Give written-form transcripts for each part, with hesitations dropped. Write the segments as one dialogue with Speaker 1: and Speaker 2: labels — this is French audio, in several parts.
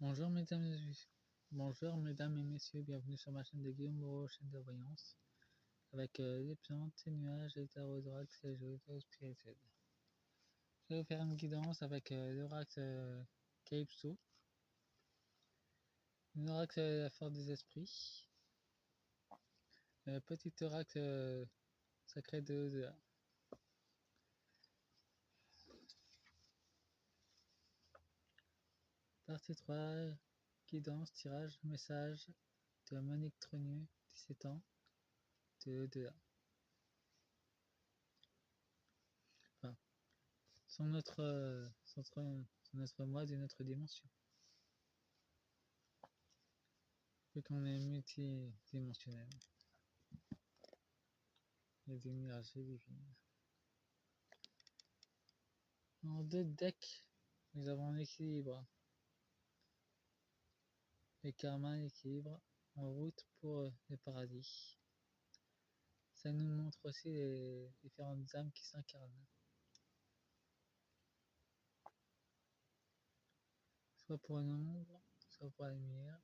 Speaker 1: Bonjour mesdames et Bonjour mesdames et messieurs, bienvenue sur ma chaîne de Guillaume Moreau, chaîne de voyance, avec les plantes, les nuages, les tarots d'oracle et les jeux spirituels. Je vais vous faire une guidance avec l'oracle Calypso, l'oracle la force des esprits, le petit oracle sacré de l'au-delà. Partie 3, guidance, tirage, message de Monique Tronieux, 17 ans, de l'au-delà. Enfin, son autre moi d'une autre dimension. Vu qu'on est multidimensionnel. Les énergies divines. En 2 decks, nous avons l'équilibre. Les karmas, l'équilibre, en route pour le paradis. Ça nous montre aussi les différentes âmes qui s'incarnent. Soit pour l'ombre, soit pour la lumière,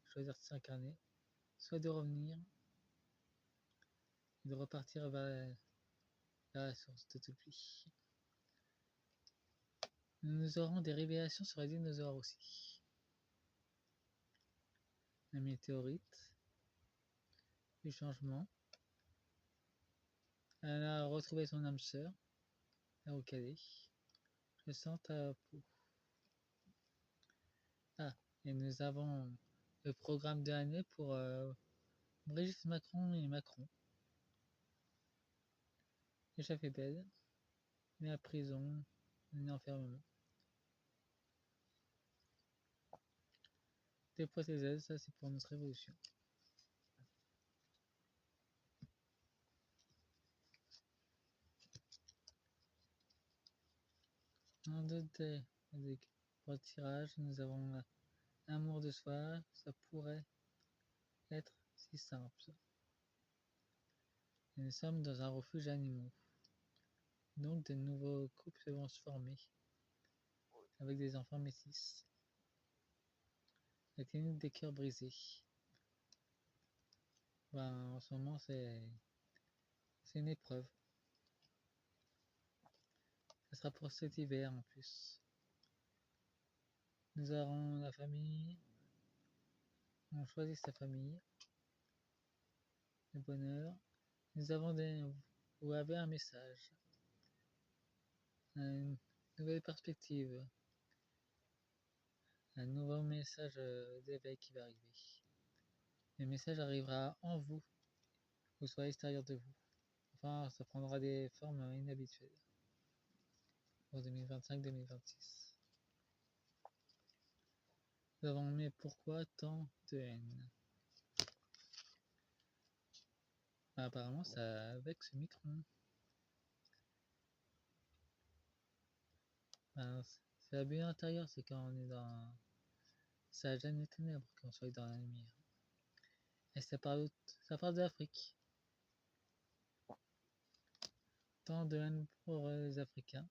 Speaker 1: choisir de s'incarner, soit de revenir et de repartir vers la source de toute vie. Nous aurons des révélations sur les dinosaures aussi. La météorite, le changement. Elle a retrouvé son âme sœur, là où qu'elle est. Je sens ta peau. Ah, et nous avons le programme de l'année pour Brigitte Macron et Macron. Échappée belle, la prison, l'enfermement. Déploie tes ailes, ça c'est pour notre révolution. En deux pour le tirage, nous avons amour de soi, ça pourrait être si simple. Nous sommes dans un refuge animaux. Donc de nouveaux couples vont se former avec des enfants métis. La clinique des cœurs brisés. En ce moment c'est une épreuve. Ce sera pour cet hiver en plus. Nous aurons la famille. On choisit sa famille. Le bonheur. Vous avez un message. Une nouvelle perspective. Un nouveau message d'éveil qui va arriver. Le message arrivera en vous, ou soit à l'extérieur de vous. Enfin, ça prendra des formes inhabituelles pour 2025-2026. Nous avons mais pourquoi tant de haine? Apparemment, ça avec ce micro. C'est la bulle intérieure, c'est quand on est dans. Ça gêne les ténèbres quand on soit dans la lumière. Et ça parle de l'Afrique. Tant de haine pour les Africains,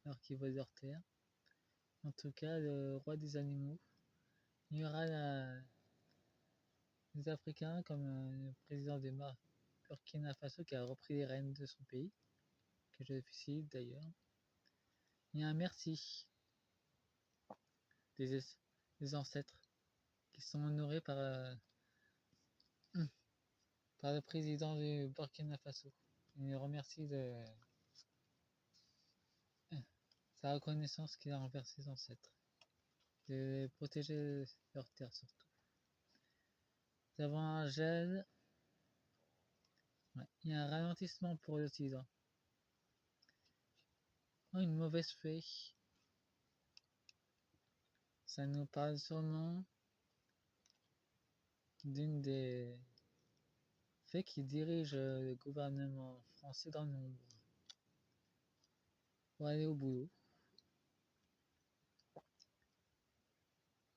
Speaker 1: alors qu'ils volent leur terre. En tout cas, le roi des animaux. Il y aura les Africains comme le président du Burkina Faso qui a repris les rênes de son pays, que je félicite d'ailleurs. Il y a un merci des ancêtres qui sont honorés par le président du Burkina Faso. Il remercie de sa reconnaissance qu'il a envers ses ancêtres, de protéger leur terre surtout. Nous avons un gel, il y a un ralentissement pour l'Occident. Oh, une mauvaise fée. Ça nous parle sûrement d'une des fées qui dirige le gouvernement français dans l'ombre pour aller au boulot.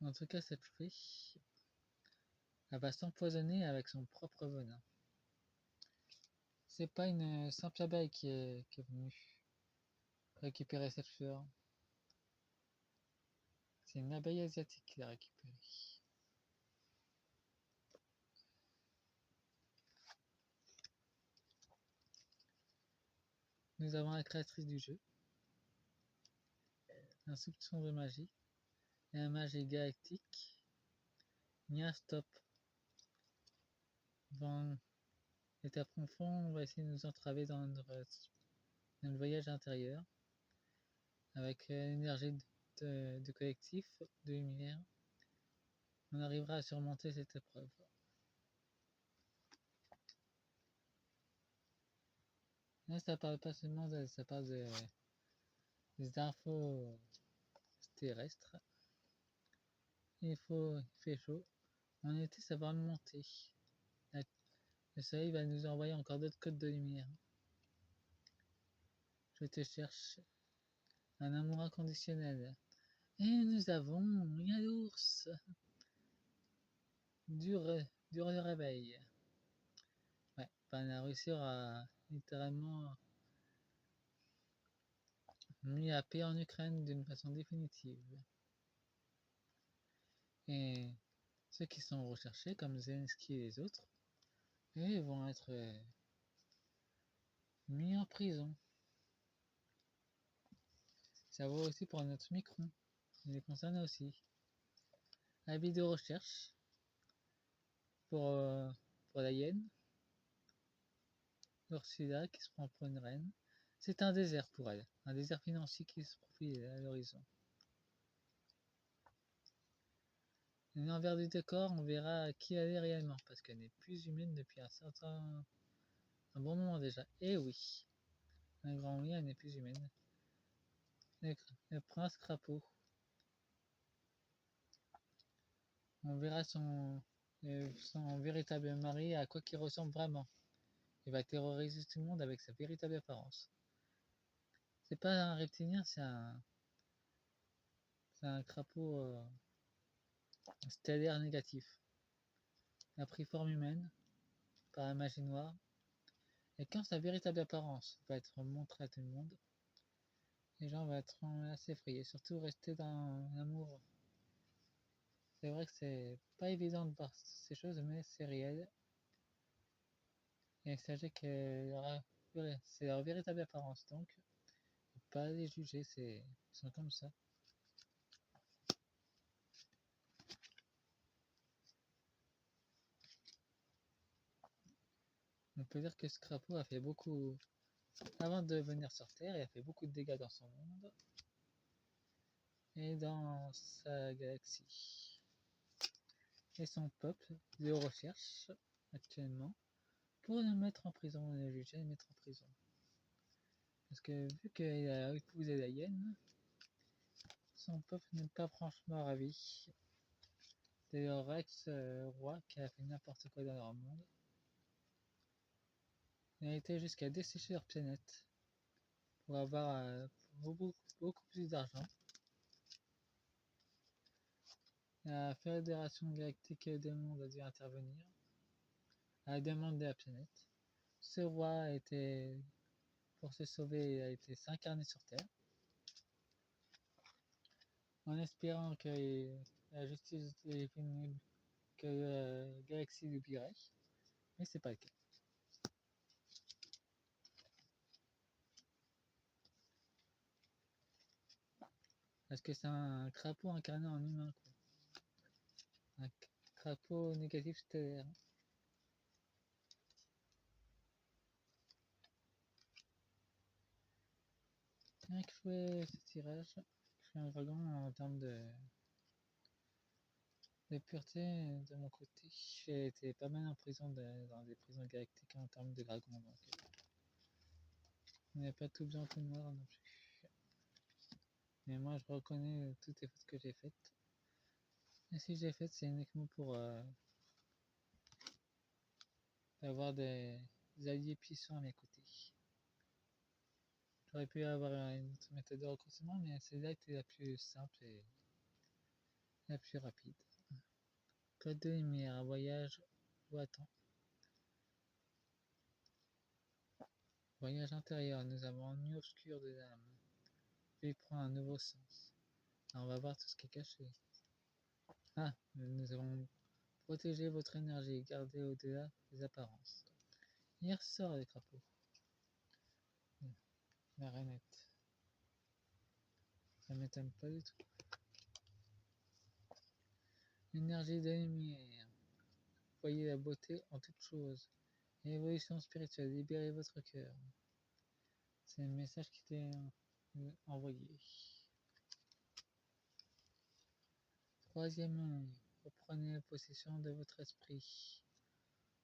Speaker 1: En tout cas, cette fée, elle va s'empoisonner avec son propre venin. C'est pas une simple abeille qui est venue récupérer cette fleur. C'est une abeille asiatique qui l'a récupérée. Nous avons la créatrice du jeu, un soupçon de magie, et un magie galactique. Nia Stop. Dans l'état profond, on va essayer de nous entraver dans notre voyage intérieur, avec l'énergie de collectif, de lumière. On arrivera à surmonter cette épreuve. Là, ça parle pas seulement ça parle des infos terrestres. Il fait chaud. En été, ça va remonter. Le soleil va nous envoyer encore d'autres codes de lumière. Je te cherche. Un amour inconditionnel. Et nous avons rien d'ours. Dur de réveil. Ouais, on a réussi à littéralement mis la paix en Ukraine d'une façon définitive. Et ceux qui sont recherchés, comme Zelensky et les autres, eux vont être mis en prison. Ça vaut aussi pour notre Micron. Il les concerne aussi. Avis de recherche pour la hyène. Ursula qui se prend pour une reine. C'est un désert pour elle. Un désert financier qui se profile à l'horizon. L'envers du décor, on verra qui elle est réellement, parce qu'elle n'est plus humaine depuis un bon moment déjà. Et oui, un grand oui, elle n'est plus humaine. Le prince crapaud. On verra son véritable mari, à quoi qu'il ressemble vraiment. Il va terroriser tout le monde avec sa véritable apparence. C'est pas un reptilien, c'est un crapaud stellaire négatif. Il a pris forme humaine par la magie noire. Et quand sa véritable apparence va être montrée à tout le monde, les gens vont être assez effrayés. Surtout rester dans l'amour. C'est vrai que c'est pas évident de voir ces choses, mais c'est réel. Et sachez que c'est leur véritable apparence, donc faut pas les juger, ils sont comme ça. On peut dire que ce crapaud a fait beaucoup, avant de venir sur Terre, il a fait beaucoup de dégâts dans son monde et dans sa galaxie. Et son peuple le recherche actuellement pour le mettre en prison, le juger et le mettre en prison. Parce que vu qu'il a épousé la hyène, son peuple n'est pas franchement ravi. C'est leur ex-roi qui a fait n'importe quoi dans leur monde. Il a été jusqu'à dessécher leur planète pour avoir beaucoup, beaucoup plus d'argent. La Fédération Galactique des Mondes a dû intervenir à la demande de la planète. Ce roi pour se sauver, a été s'incarner sur Terre, en espérant que la justice divine, que la galaxie l'oublierait, mais c'est pas le cas. Parce que c'est un crapaud incarné en humain, quoi. Un crapaud négatif stellaire. Bien que jouer ce tirage, je suis un dragon en termes de pureté de mon côté. J'ai été pas mal en prison dans des prisons galactiques en termes de dragon, donc on n'est pas tout blanc tout noir non plus. Mais moi je reconnais toutes les fautes que j'ai faites. Et si j'ai faites, c'est uniquement pour avoir des alliés puissants à mes côtés. J'aurais pu avoir une autre méthode de recrutement, mais celle-là était la plus simple et la plus rapide. Code de lumière, voyage ou attends. Voyage intérieur, nous avons une nuit obscure de l'âme. Puis prend un nouveau sens. Alors, on va voir tout ce qui est caché. Ah, nous avons protégé votre énergie, gardez au-delà des apparences. Hier sort les crapauds. La rainette. Ça m'étonne pas du tout. L'énergie de la lumière. Voyez la beauté en toute chose. Évolution spirituelle, libérez votre cœur. C'est le message qui t'est envoyé. Troisième œil, reprenez possession de votre esprit.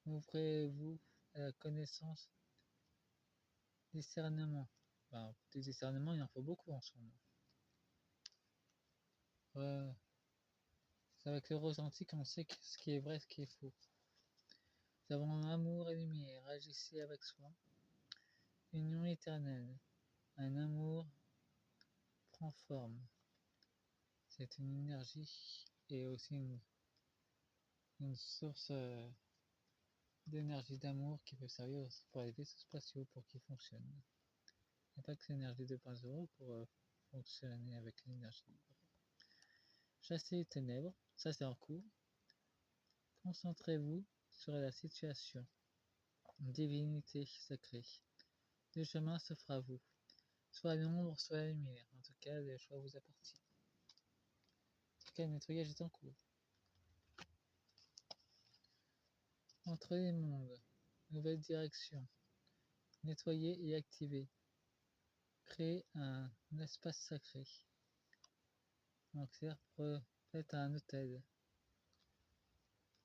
Speaker 1: Ouvrez-vous à la connaissance, discernement. Ben, du discernement, il en faut beaucoup en ce moment. C'est avec le ressenti qu'on sait ce qui est vrai, ce qui est faux. Nous avons amour et lumière, agissez avec soi. Union éternelle, un amour prend forme. C'est une énergie et aussi une source d'énergie d'amour qui peut servir aussi pour les vaisseaux spatiaux pour qu'ils fonctionnent. Il n'y a pas que l'énergie 2.0 pour fonctionner avec l'énergie libre. Chassez les ténèbres, ça c'est en cours. Concentrez-vous sur la situation. Divinité sacrée. Le chemin s'offre à vous. Soit l'ombre, soit la lumière. En tout cas, le choix vous appartient. En tout cas, le nettoyage est en cours. Entre les mondes, nouvelle direction. Nettoyer et activer. Créer un espace sacré. Donc, c'est-à-dire faites un hôtel.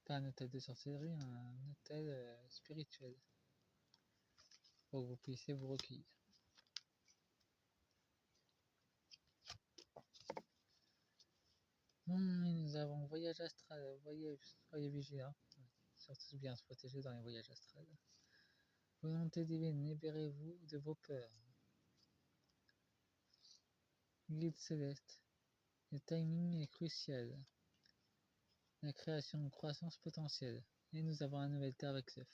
Speaker 1: Pas un hôtel de sorcellerie, un hôtel spirituel. Pour que vous puissiez vous recueillir. Nous avons voyage astral, soyez vigilants. Surtout bien se protéger dans les voyages astrales. Volonté divine, libérez-vous de vos peurs. Guide céleste, le timing est crucial. La création de croissance potentielle. Et nous avons un nouvel terre avec Seth.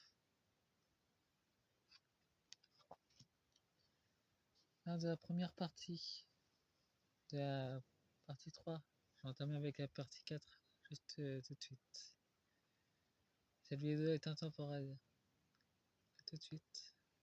Speaker 1: Lors de la première partie, de la partie 3, je vais entamer avec la partie 4, juste tout de suite. Cette vidéo est intemporelle. Tout de suite.